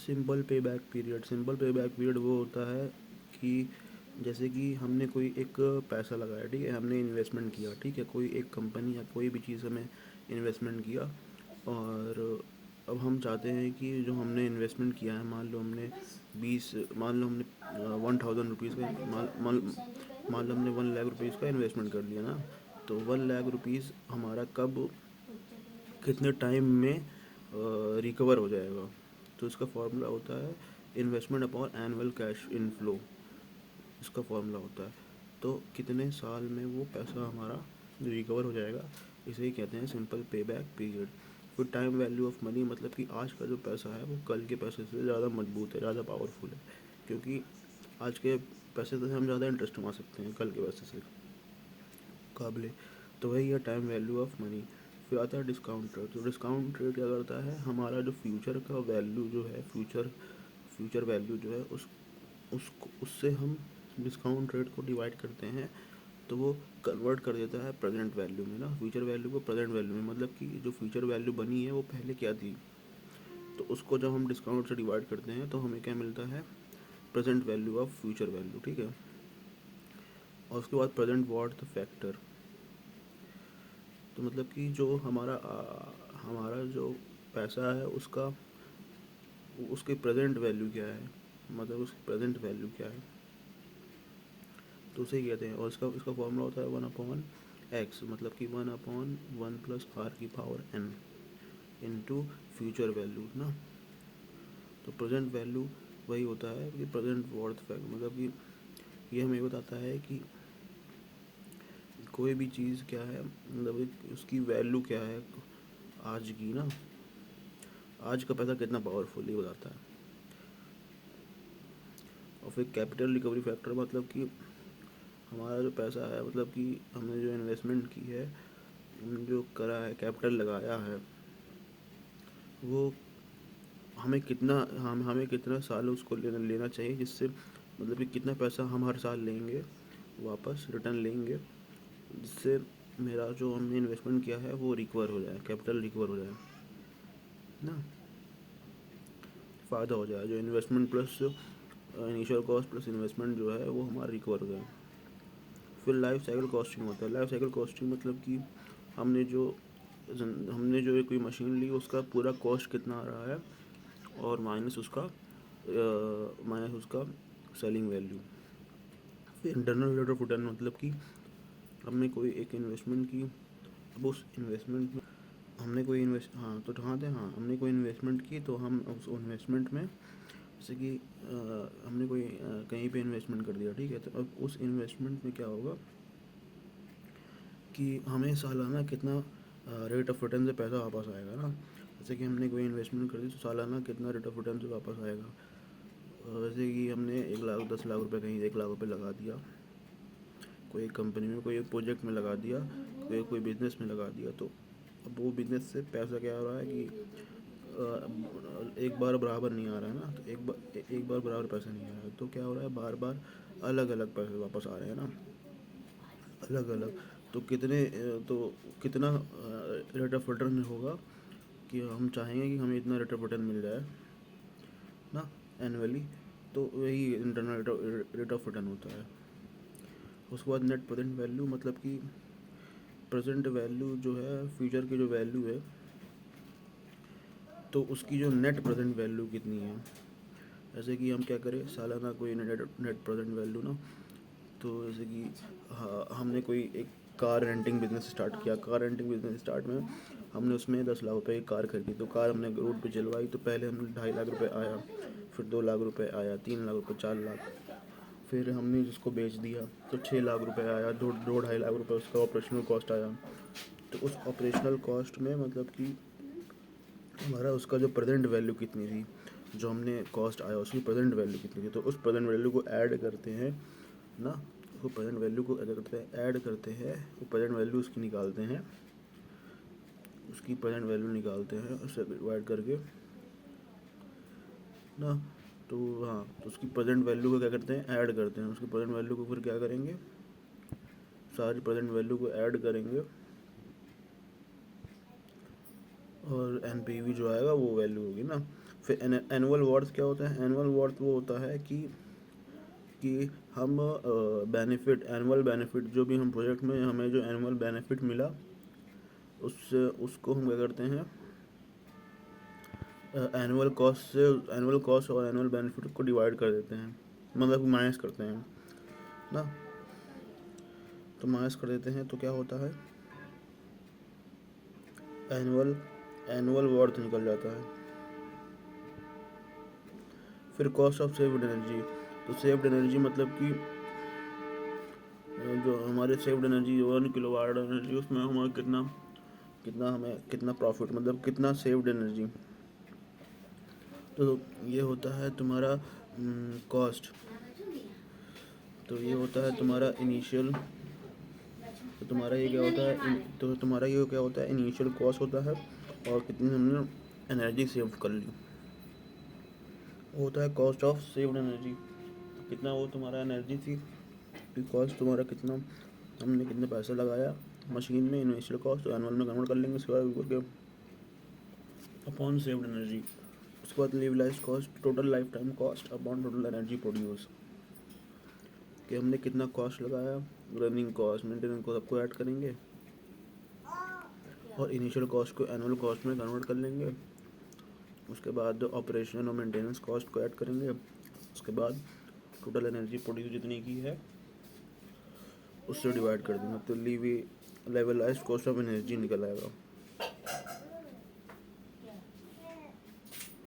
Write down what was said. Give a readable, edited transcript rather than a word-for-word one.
Simple पे back period वो होता है कि जैसे कि हमने कोई एक पैसा लगाया, ठीक है, हमने इन्वेस्टमेंट किया, ठीक है, कोई एक कंपनी या कोई भी चीज़ में इन्वेस्टमेंट किया, और अब हम चाहते हैं कि जो हमने इन्वेस्टमेंट किया है, मान लो हमने 1000 रुपीज़ का मान लो हमने 1 लाख रुपीज़ का इन्वेस्टमेंट कर लिया ना, तो 1 लाख रुपीज़ हमारा कब कितने टाइम में रिकवर हो जाएगा। तो इसका फॉर्मूला होता है investment upon annual cash inflow, इसका फॉर्मूला होता है। तो कितने साल में वो पैसा हमारा रिकवर हो जाएगा, इसे ही कहते हैं सिंपल पे बैक पीरियड। फिर टाइम वैल्यू ऑफ मनी, मतलब कि आज का जो पैसा है वो कल के पैसे से ज़्यादा मजबूत है, ज़्यादा पावरफुल है, क्योंकि आज के पैसे से हम ज़्यादा इंटरेस्ट कमा सकते हैं कल के पैसे से मुकाबले। तो वही है टाइम वैल्यू ऑफ मनी। फिर आता है डिस्काउंट रेट। तो डिस्काउंट रेट क्या करता है, हमारा जो फ्यूचर का वैल्यू जो है, फ्यूचर वैल्यू जो है उससे हम डिस्काउंट रेट को डिवाइड करते हैं, तो वो कन्वर्ट कर देता है प्रेजेंट वैल्यू में ना, फ्यूचर वैल्यू को प्रेजेंट वैल्यू में। मतलब कि जो फ्यूचर वैल्यू बनी है वो पहले क्या थी, तो उसको जब हम डिस्काउंट से डिवाइड करते हैं तो हमें क्या मिलता है, present value of future value, ठीक है। और उसके बाद प्रेजेंट वर्थ फैक्टर। तो मतलब कि जो हमारा जो पैसा है उसकी प्रेजेंट वैल्यू क्या है, मतलब उसकी प्रेजेंट वैल्यू क्या है, तो उसे कहते हैं। और इसका फॉर्मूला होता है 1/x, मतलब कि 1/1 + r⁴n इंटू फ्यूचर वैल्यू ना। तो प्रेजेंट वैल्यू वही होता है कि प्रेजेंट वर्थ फैक्ट, मतलब कि ये हमें बताता है कि कोई भी चीज़ क्या है, मतलब उसकी वैल्यू क्या है आज की ना, आज का पैसा कितना पावरफुल, ये बताता है। और फिर कैपिटल रिकवरी फैक्टर, मतलब कि हमारा जो पैसा है, मतलब कि हमने जो इन्वेस्टमेंट की है, हमने जो करा है, कैपिटल लगाया है, वो हमें कितना साल उसको लेना चाहिए, जिससे मतलब कि कितना पैसा हम हर साल लेंगे, वापस रिटर्न लेंगे, जिससे मेरा जो हमने इन्वेस्टमेंट किया है वो रिकवर हो जाए, कैपिटल रिकवर हो जाए ना, फ़ायदा हो जाए, जो investment plus initial cost plus investment जो है वो हमारा रिकवर हो जाए। फिर लाइफ साइकिल कॉस्टिंग होता है। लाइफ साइकिल कॉस्टिंग मतलब कि हमने जो कोई मशीन ली, उसका पूरा कॉस्ट कितना आ रहा है, और माइनस उसका सेलिंग वैल्यू। फिर इंटरनल रेट ऑफ रिटर्न, मतलब कि हमने कोई एक इन्वेस्टमेंट की, अब उस इन्वेस्टमेंट में हमने कोई इन्वेस्ट हाँ तो हाँ थे हाँ हमने कोई इन्वेस्टमेंट की, तो हम उस इन्वेस्टमेंट में जैसे कि हमने कोई कहीं पे इन्वेस्टमेंट कर दिया, ठीक है, तो अब उस इन्वेस्टमेंट में क्या होगा कि हमें सालाना कितना रेट ऑफ रिटर्न से पैसा वापस आएगा ना। जैसे कि हमने कोई इन्वेस्टमेंट कर दी, तो सालाना कितना रेट ऑफ रिटर्न से वापस आएगा। जैसे कि हमने 10 लाख रुपए, कहीं 1 लाख रुपए लगा दिया, कोई एक कंपनी में, कोई एक प्रोजेक्ट में लगा दिया, कोई बिज़नेस में लगा दिया, तो अब वो बिज़नेस से पैसा क्या हो रहा है कि एक बार बराबर नहीं आ रहा है ना, तो एक बार बराबर पैसा नहीं आ रहा है, तो क्या हो रहा है, बार बार अलग अलग पैसे वापस आ रहे हैं ना, अलग अलग। तो कितना रेट ऑफ रिटर्न होगा कि हम चाहेंगे कि हमें इतना रेट ऑफ रिटर्न मिल जाए ना एनुअली, तो वही इंटरनल रेट ऑफ रिटर्न होता है। उसके बाद नेट प्रेजेंट वैल्यू, मतलब कि प्रेजेंट वैल्यू जो है, फ्यूचर की जो वैल्यू है, तो उसकी जो नेट प्रेजेंट वैल्यू कितनी है। जैसे कि हम क्या करें, सालाना कोई नेट प्रेजेंट वैल्यू ना, तो जैसे कि हाँ, हमने कोई एक कार रेंटिंग बिजनेस स्टार्ट किया। कार रेंटिंग बिजनेस स्टार्ट में हमने उसमें 10 लाख रुपए की कार खरीदी, तो कार हमने रोड पे चलवाई, तो पहले हमने 2.5 लाख रुपए आया, फिर 2 लाख रुपए आया, 3 लाख रुपए, 4 लाख, फिर हमने जिसको बेच दिया तो 6 लाख रुपए आया, दो 2.5 लाख रुपए उसका ऑपरेशनल कॉस्ट आया। तो उस ऑपरेशनल कॉस्ट में मतलब कि हमारा उसका जो प्रेजेंट वैल्यू कितनी थी, जो हमने कॉस्ट आया उसकी प्रेजेंट वैल्यू कितनी थी, तो उस प्रेजेंट वैल्यू को ऐड करते हैं ना, उसको प्रेजेंट वैल्यू को ऐड करते हैं, वो प्रेजेंट वैल्यू उसकी निकालते हैं, उसकी प्रेजेंट वैल्यू निकालते हैं उससे डिवाइड करके ना। तो हाँ, तो उसकी प्रेजेंट वैल्यू को क्या करते हैं, ऐड करते हैं, उसकी प्रेजेंट वैल्यू को फिर क्या करेंगे, सारी प्रेजेंट वैल्यू को ऐड करेंगे, और एनपीवी जो आएगा वो वैल्यू होगी ना। फिर एनुअल वर्थ क्या होता है? एनुअल वर्थ वो होता है कि हम बेनिफिट, एनुअल बेनिफिट, जो भी हम प्रोजेक्ट में हमें जो एनुअल बेनिफिट मिला उससे उसको हम क्या करते हैं, एनुअल कॉस्ट से, एनुअल कॉस्ट और एनुअल बेनिफिट को डिवाइड कर देते हैं, मतलब माइनस करते हैं ना। तो माइनस कर देते हैं तो क्या होता है, एनुअल एनुअल वर्थ निकल जाता है। फिर कॉस्ट ऑफ सेव्ड एनर्जी, तो सेव्ड एनर्जी मतलब कि जो हमारे सेव्ड एनर्जी 1 किलोवाट एनर्जी, उसमें हमारा कितना कितना हमें कितना प्रॉफिट, मतलब कितना सेव्ड एनर्जी। तो ये होता है तुम्हारा कॉस्ट। तो ये होता है तुम्हारा इनिशियल, तो तुम्हारा ये क्या होता है, तो तुम्हारा ये क्या होता है, इनिशियल कॉस्ट होता है और कितनी हमने एनर्जी सेव कर ली, वो होता है कॉस्ट ऑफ सेव्ड एनर्जी। तो कितना वो तुम्हारा एनर्जी थी, कॉस्ट तुम्हारा कितना, हमने कितने पैसे लगाया मशीन में, इनिशियल कॉस्ट तो एनुअल में कन्वर्ट कर लेंगे इसके बाद करके अपॉन सेव्ड एनर्जी। उसके बाद levelised cost, total life time cost upon total energy produce, कि हमने कितना कॉस्ट लगाया, रनिंग कॉस्ट, मेंटेनेंस कॉस्ट सबको ऐड करेंगे और इनिशियल कॉस्ट को एनुअल कॉस्ट में कन्वर्ट कर लेंगे। उसके बाद ऑपरेशन और मेंटेनेंस कॉस्ट को ऐड करेंगे। उसके बाद टोटल एनर्जी प्रोड्यूस जितनी की है उससे डिवाइड कर देंगे, तो लेवलाइज कॉस्ट ऑफ एनर्जी निकल आएगा।